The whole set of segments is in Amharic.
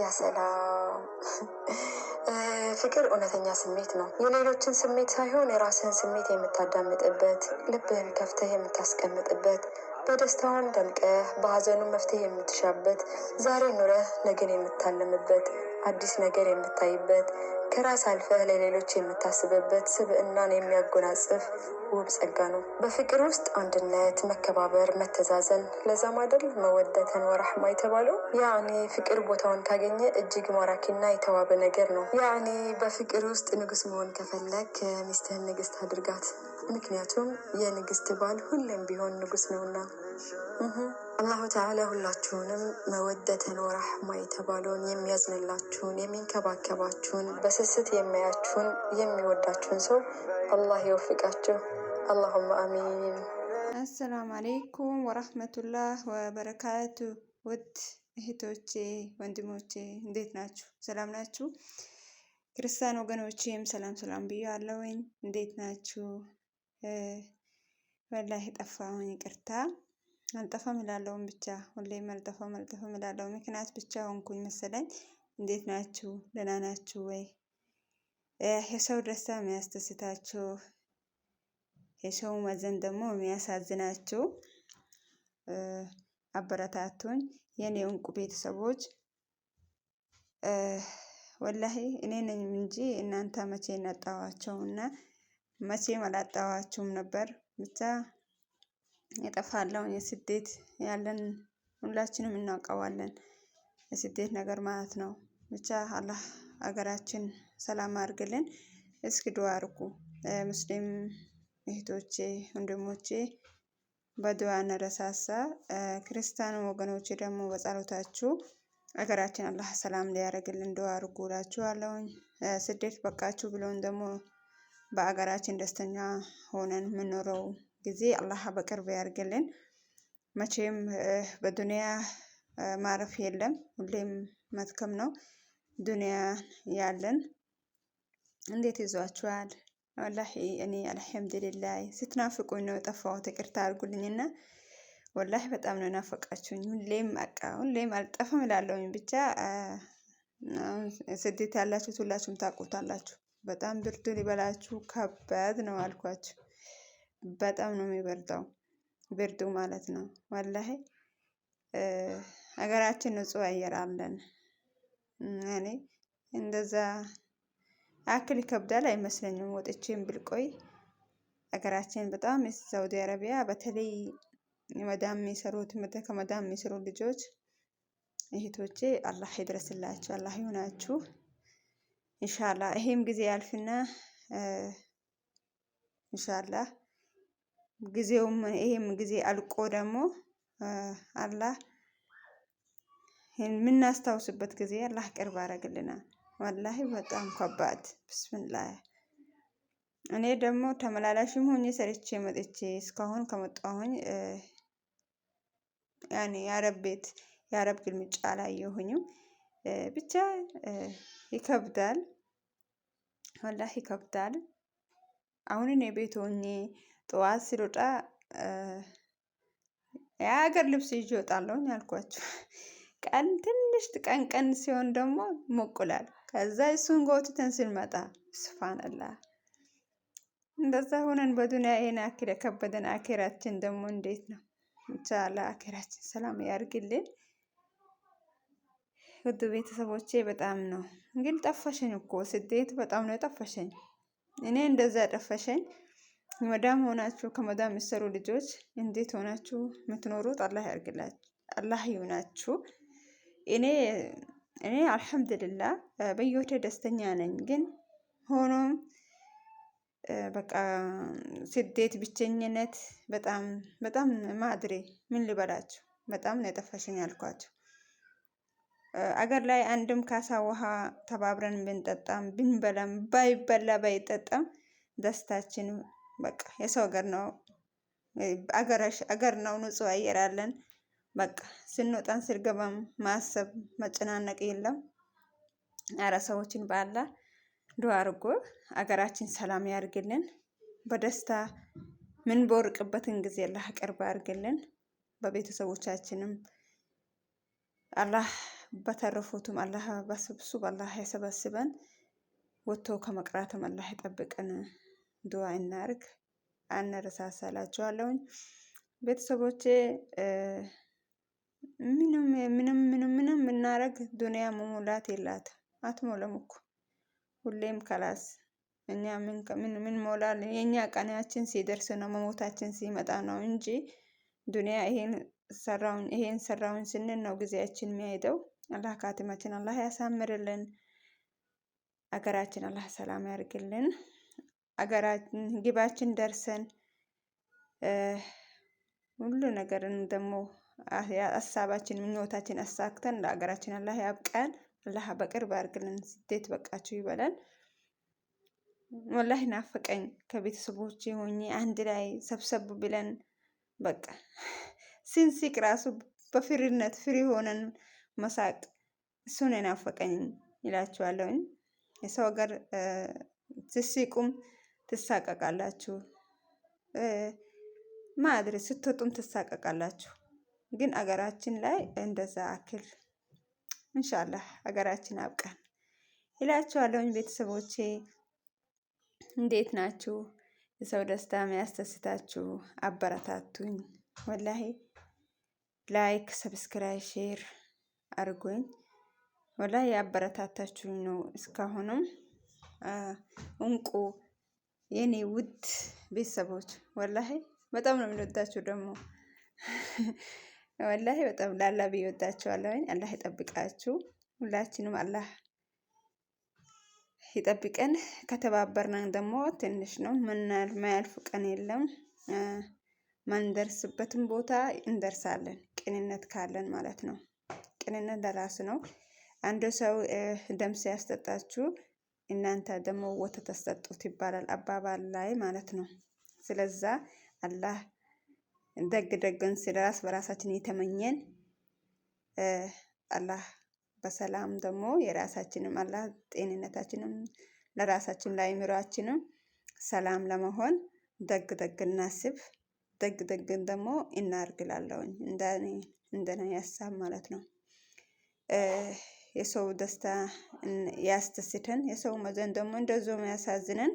ያ ሰላም! ፍቅር እውነተኛ ስሜት ነው። የሌሎችን ስሜት ሳይሆን የራስህን ስሜት የምታዳምጥበት፣ ልብህን ከፍተህ የምታስቀምጥበት፣ በደስታውም ደምቀህ በሀዘኑ መፍትሄ የምትሻበት፣ ዛሬ ኑረህ ነገን የምታልምበት፣ አዲስ ነገር የምታይበት፣ ከራስ አልፈህ ለሌሎች የምታስብበት ስብዕናን የሚያጎናጽፍ ውብ ጸጋ ነው። በፍቅር ውስጥ አንድነት፣ መከባበር፣ መተዛዘን፣ ለዛ ማደል መወደተን ወራህማ የተባለው ያኔ ፍቅር ቦታውን ካገኘ እጅግ ማራኪና የተዋበ ነገር ነው። ያኔ በፍቅር ውስጥ ንጉስ መሆን ከፈለግ ሚስትህን ንግስት አድርጋት። ምክንያቱም የንግስት ባል ሁሌም ቢሆን ንጉስ ነውና። አላሁ ተዓላ ሁላችሁንም መወደተን ወራህማ የተባለውን የሚያዝንላችሁን፣ የሚንከባከባችሁን፣ በስስት የሚያያችሁን፣ የሚወዳችሁን ሰው አላህ ይወፍቃችሁ። አላሁማ አሚን። አሰላሙ አሌይኩም ወራህመቱላህ ወበረካቱ። ውድ እህቶቼ ወንድሞቼ እንዴት ናችሁ? ሰላም ናችሁ? ክርስቲያን ወገኖቼም ሰላም ሰላም ብያለሁኝ። እንዴት ናችሁ? ወላሂ ጠፋሁኝ፣ ይቅርታ። አልጠፋም እላለሁም ብቻ ሁሌም አልጠፋም እላለሁ። ምክንያት ብቻ ሆንኩኝ መሰለኝ። እንዴት ናችሁ? ደህና ናችሁ ወይ? የሰው ደስታ የሚያስደስታችሁ፣ የሰው መዘን ደግሞ የሚያሳዝናችሁ አበረታቱኝ የኔ እንቁ ቤተሰቦች። ወላሂ እኔ ነኝ እንጂ እናንተ መቼ እናጣዋቸውና መቼም አላጣዋችሁም ነበር። ብቻ የጠፋለውን የስደት ያለን ሁላችንም እናውቀዋለን፣ የስደት ነገር ማለት ነው። ብቻ አላህ አገራችን ሰላም አድርግልን። እስኪ ዱዓ አድርጉ ሙስሊም እህቶቼ ወንድሞቼ፣ በዱዓ እንረሳሳ። ክርስቲያን ወገኖቼ ደግሞ በጸሎታችሁ አገራችን አላህ ሰላም ሊያደርግልን ዱዓ አድርጉ እላችኋለሁኝ። ስደት በቃችሁ ብሎን ደግሞ በአገራችን ደስተኛ ሆነን የምንኖረው ጊዜ አላህ በቅርብ ያድርግልን። መቼም በዱንያ ማረፍ የለም፣ ሁሌም መድከም ነው። ዱንያ ያለን እንዴት ይዟችኋል? ወላሂ እኔ አልሐምዱሊላህ ስትናፍቁኝ ነው የጠፋሁት፣ ይቅርታ አድርጉልኝና ወላሂ በጣም ነው ናፈቃችሁኝ። ሁሌም አልጠፋም እላለሁኝ። ብቻ ስደት ያላችሁት ሁላችሁም ታውቁታላችሁ። በጣም ብርዱ ሊበላችሁ ከባድ ነው አልኳችሁ። በጣም ነው የሚበርደው ብርዱ ማለት ነው። ወላሂ ሀገራችን ንጹህ አየር አለን። እኔ እንደዛ አክል ይከብዳል አይመስለኝም። ወጥቼም ብልቆይ ሀገራችን በጣም ሳውዲ አረቢያ በተለይ ከመዳም የሚሰሩ ልጆች እህቶቼ አላህ ይድረስላችሁ፣ አላህ ይሁናችሁ ኢንሻአላህ። ይሄም ጊዜ ያልፍና ኢንሻአላህ ይሄም ጊዜ አልቆ ደግሞ አላህ የምናስታውስበት ጊዜ አላህ ቅርብ አደረግልናል። ወላሂ በጣም ከባድ ብስምላህ። እኔ ደግሞ ተመላላሽም ሆኜ ሰርቼ መጥቼ እስካሁን ከመጣሁኝ ያኔ የአረብ ግልምጫ አላየሁኝም። ብቻ ይከብዳል፣ ወላሂ ይከብዳል። አሁን እኔ ቤት ሆኜ ጠዋት ሲሮጣ የሀገር ልብስ ይዤ እወጣለሁኝ አልኳችሁ። ትንሽ ቀን ሲሆን ደግሞ ሞቁላል። ከዛ እሱን ጎትተን ስንመጣ ሱብሃንአላህ። እንደዛ ሆነን በዱንያ ይሄን አክል የከበደን አኬራችን ደግሞ እንዴት ነው? ብቻ ለአኬራችን ሰላም ያርግልን። ውድ ቤተሰቦቼ በጣም ነው ግን ጠፋሸኝ እኮ ስደት በጣም ነው የጠፋሸኝ። እኔ እንደዛ ጠፋሸኝ። መዳም ሆናችሁ ከመዳም የሚሰሩ ልጆች እንዴት ሆናችሁ የምትኖሩት አላህ ያርግላችሁ፣ አላህ ይሁናችሁ። እኔ አልሐምዱሊላህ በህይወቴ ደስተኛ ነኝ። ግን ሆኖም በቃ ስደት ብቸኝነት በጣም ማድሬ ምን ልበላችሁ፣ በጣም ነው የጠፋሽኝ አልኳችሁ። አገር ላይ አንድም ካሳ ውሃ ተባብረን ብንጠጣም ብንበላም ባይበላ ባይጠጣም ደስታችን በቃ የሰው ሀገር ነው፣ አገር ነው፣ ንጹህ አየር አለን። በቃ ስንወጣን ስንገባም ማሰብ መጨናነቅ የለም። አረ ሰዎችን በአላህ ዱዓ አድርጎ አገራችን ሰላም ያርግልን። በደስታ ምን በወርቅበትን ጊዜ አላህ ቅርብ ያርግልን። በቤተሰቦቻችንም አላህ በተረፉትም አላህ በስብሱብ አላህ ያሰበስበን፣ ወጥቶ ከመቅራትም አላህ ይጠብቀን። ዱዓ እናርግ፣ አነረሳሳላችኋለሁኝ ቤተሰቦቼ። ምንም ምንም ምንም ምንም እናረግ ዱንያ መሙላት የላት አትሞላም እኮ ሁሌም ከላስ እኛ ምን ሞላል? የኛ ቀናችን ሲደርስ ነው መሞታችን ሲመጣ ነው እንጂ ዱንያ ይሄን ሰራውን ስንል ነው ጊዜያችን የሚሄደው። አላህ ካቲማችን አላህ ያሳምርልን። አገራችን አላህ ሰላም ያርግልን። አገራችን ግባችን ደርሰን ሁሉ ነገርን ደግሞ ሀሳባችን ምኞታችን አሳክተን ለሀገራችን አላህ ያብቃን። አላህ በቅርብ ያርግልን። ስደት በቃችሁ ይበላል። ወላሂ ናፈቀኝ ከቤተሰቦቼ ሆኜ አንድ ላይ ሰብሰብ ብለን በቃ ስንስቅ ራሱ በፍሪነት ፍሪ ሆነን መሳቅ እሱን ናፈቀኝ ይላችኋለሁኝ። የሰው ሀገር ትስቁም ትሳቀቃላችሁ፣ ማድረ ስትወጡም ትሳቀቃላችሁ። ግን አገራችን ላይ እንደዛ አክል ኢንሻአላህ አገራችን አብቃን ይላችኋለሁኝ ቤተሰቦቼ። እንዴት ናችሁ? የሰው ደስታ የሚያስደስታችሁ አበረታቱኝ። ወላሂ ላይክ፣ ሰብስክራይብ፣ ሼር አርጉኝ። ወላሂ ያበረታታችሁኝ ነው እስካሁንም። እንቁ የኔ ውድ ቤተሰቦች ወላሂ በጣም ነው የምወዳችሁ። ደግሞ ወላሂ በጣም ላላ ብዬ ወዳችኋለሁኝ። አላህ ይጠብቃችሁ። ሁላችንም አላህ ይጠብቀን። ከተባበርነን ደግሞ ትንሽ ነው ማያልፍ ቀን የለም። ማንደርስበትም ቦታ እንደርሳለን። ቅንነት ካለን ማለት ነው። ቅንነት ለራስ ነው። አንድ ሰው ደም ሲያስጠጣችሁ እናንተ ደግሞ ወተት አስጠጡት ይባላል አባባል ላይ ማለት ነው። ስለዛ አላህ ደግን ስለራስ በራሳችን የተመኘን አላህ በሰላም ደግሞ የራሳችንም አላህ ጤንነታችንም ለራሳችን ለአእምሮአችንም ሰላም ለመሆን ደግ እናስብ፣ ደግን ደግሞ እናርግላለሁኝ እንደኔ ሀሳብ ማለት ነው። የሰው ደስታ ያስደስተን፣ የሰው መዘን ደግሞ እንደዚያው ያሳዝነን።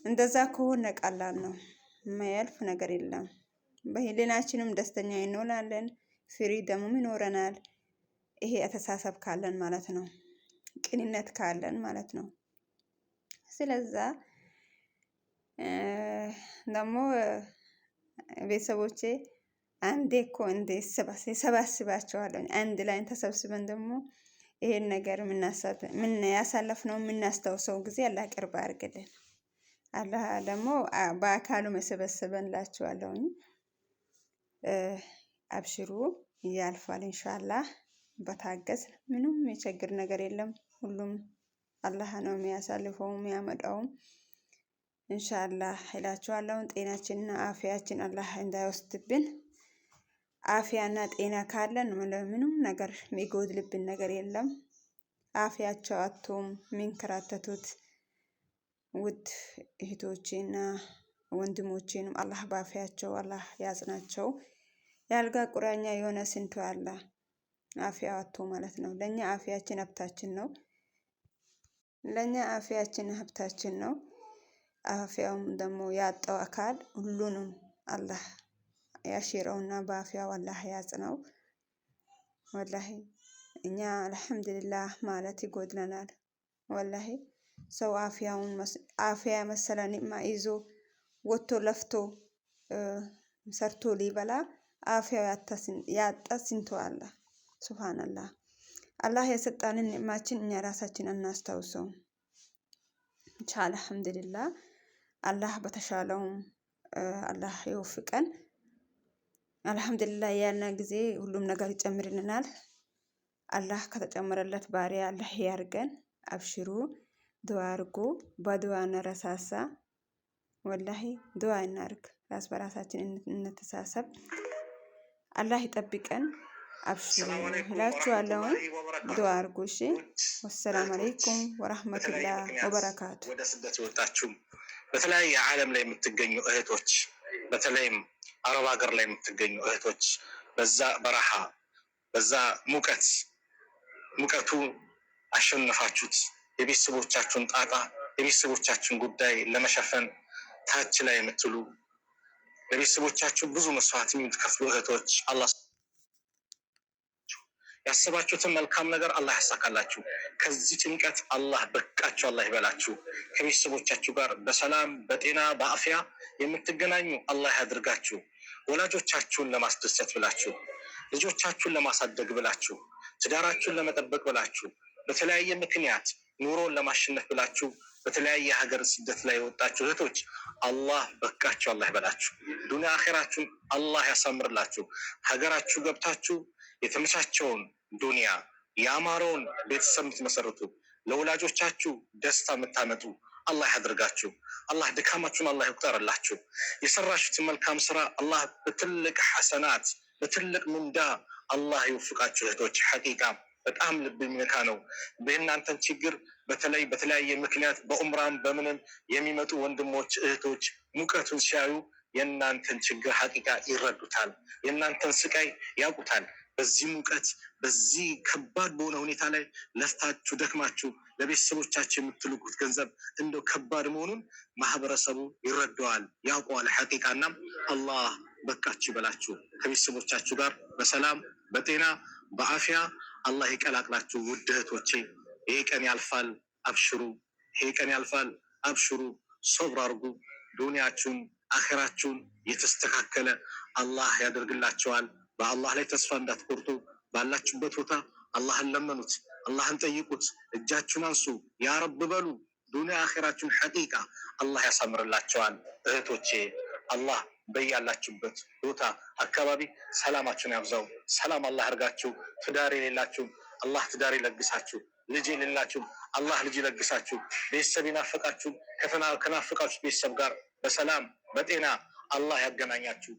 እንደዛ ከሆነ ቀላል ነው፣ የማያልፍ ነገር የለም። በህሊናችንም ደስተኛ እንሆናለን፣ ፍሪ ደግሞ ይኖረናል። ይሄ አተሳሰብ ካለን ማለት ነው፣ ቅንነት ካለን ማለት ነው። ስለዛ ደግሞ ቤተሰቦቼ አንዴ እኮ እንደ ሰባስባቸዋለሁ አንድ ላይ ተሰብስበን ደግሞ ይሄን ነገር ምን ያሳለፍነው የምናስታውሰው ጊዜ አላህ ቅርብ አድርግልን። አላህ ደግሞ በአካሉ መሰበሰበን ላችኋለሁኝ። አብሽሩ ያልፋል ኢንሻአላህ። በታገስ ምንም የቸግር ነገር የለም። ሁሉም አላህ ነው የሚያሳልፈው የሚያመጣውም ኢንሻአላህ እላችኋለሁ። ጤናችንና አፍያችን አላህ እንዳይወስድብን። አፍያና ጤና ካለን ምንም ነገር የሚጎድልብን ነገር የለም። አፍያቸው አቶም የሚንከራተቱት ውድ እህቶቼና ወንድሞቼንም አላህ በአፍያቸው አላህ ያጽናቸው። የአልጋ ቁራኛ የሆነ ስንቱ አለ አፍያ አቶ ማለት ነው። ለኛ አፍያችን ሀብታችን ነው። ለኛ አፍያችን ሀብታችን ነው። አፍያውም ደግሞ ያጣው አካል ሁሉንም አላህ ያሽረውና በአፍያው አላህ ያጽናው። ወላሂ እኛ አልሐምዱሊላህ ማለት ይጎድለናል። ወላሂ ሰው አፍያ መሰለ ኒዕማ ይዞ ወጥቶ ለፍቶ ሰርቶ ሊበላ አፍያው ያጣ ስንቱ አለ። ሱብሃንአላህ። አላህ የሰጣንን ኒዕማችን እኛ ራሳችን አናስታውሰው። አልሐምዱሊላህ። አላህ በተሻለውም አላህ ይወፍቀን። አልሐምዱሊላህ ያልነ ጊዜ ሁሉም ነገር ይጨምርልናል። አላህ ከተጨመረለት ባሪያ አላህ ያርገን። አብሽሩ፣ ዱዓ አርጉ። በዱዓ እንረሳሳ። ወላሂ ዱዓ እናርግ። ራስ በራሳችን እንተሳሰብ። አላህ ይጠብቀን። አብሽሩ እላችኋለሁ። ዱዓ አርጉ። እሺ። ወሰላም አለይኩም ወራህመቱላህ ወበረካቱ። ወደ ስደት የወጣችሁ በተለያየ ዓለም ላይ የምትገኙ እህቶች፣ በተለይም አረብ ሀገር ላይ የምትገኙ እህቶች በዛ በረሃ በዛ ሙቀት ሙቀቱ አሸነፋችሁት። የቤተሰቦቻችሁን ጣጣ የቤተሰቦቻችሁን ጉዳይ ለመሸፈን ታች ላይ የምትሉ ለቤተሰቦቻችሁ ብዙ መስዋዕት የምትከፍሉ እህቶች አላህ ያሰባችሁትን መልካም ነገር አላህ ያሳካላችሁ። ከዚህ ጭንቀት አላህ በቃችሁ፣ አላህ ይበላችሁ። ከቤተሰቦቻችሁ ጋር በሰላም በጤና በአፍያ የምትገናኙ አላህ ያድርጋችሁ። ወላጆቻችሁን ለማስደሰት ብላችሁ፣ ልጆቻችሁን ለማሳደግ ብላችሁ፣ ትዳራችሁን ለመጠበቅ ብላችሁ፣ በተለያየ ምክንያት ኑሮን ለማሸነፍ ብላችሁ በተለያየ ሀገር ስደት ላይ የወጣችሁ እህቶች አላህ በቃችሁ፣ አላህ ይበላችሁ። ዱንያ አኼራችሁን አላህ ያሳምርላችሁ። ሀገራችሁ ገብታችሁ የተመቻቸውን ዱንያ ያማረውን ቤተሰብ የምትመሰርቱ ለወላጆቻችሁ ደስታ የምታመጡ አላህ ያድርጋችሁ። አላህ ድካማችሁን አላህ ይቁጠርላችሁ። የሰራችሁትን መልካም ስራ አላህ በትልቅ ሐሰናት በትልቅ ምንዳ አላህ ይወፍቃችሁ እህቶች። ሐቂቃ በጣም ልብ የሚነካ ነው። በእናንተን ችግር በተለይ በተለያየ ምክንያት በኡምራም በምንም የሚመጡ ወንድሞች እህቶች ሙቀቱን ሲያዩ የእናንተን ችግር ሐቂቃ ይረዱታል። የእናንተን ስቃይ ያውቁታል። በዚህ ሙቀት በዚህ ከባድ በሆነ ሁኔታ ላይ ለፍታችሁ ደክማችሁ ለቤተሰቦቻችሁ የምትልኩት ገንዘብ እንደው ከባድ መሆኑን ማህበረሰቡ ይረዳዋል፣ ያውቀዋል ሐቂቃና አላህ በቃችሁ ይበላችሁ። ከቤተሰቦቻችሁ ጋር በሰላም በጤና በአፍያ አላህ ይቀላቅላችሁ። ውድ እህቶቼ ይሄ ቀን ያልፋል፣ አብሽሩ። ይሄ ቀን ያልፋል፣ አብሽሩ። ሶብር አድርጉ። ዱንያችሁን አኺራችሁን የተስተካከለ አላህ ያደርግላቸዋል። በአላህ ላይ ተስፋ እንዳትቆርጡ። ባላችሁበት ቦታ አላህን ለመኑት፣ አላህን ጠይቁት፣ እጃችሁን አንሱ፣ ያ ረብ በሉ። ዱንያ አኺራችሁን ሐቂቃ አላህ ያሳምርላቸዋል። እህቶቼ አላህ በያላችሁበት ቦታ አካባቢ ሰላማችሁን ያብዛው። ሰላም አላህ አድርጋችሁ። ትዳር የሌላችሁ አላህ ትዳር ይለግሳችሁ። ልጅ የሌላችሁ አላህ ልጅ ይለግሳችሁ። ቤተሰብ ይናፈቃችሁ ከናፈቃችሁ ቤተሰብ ጋር በሰላም በጤና አላህ ያገናኛችሁ።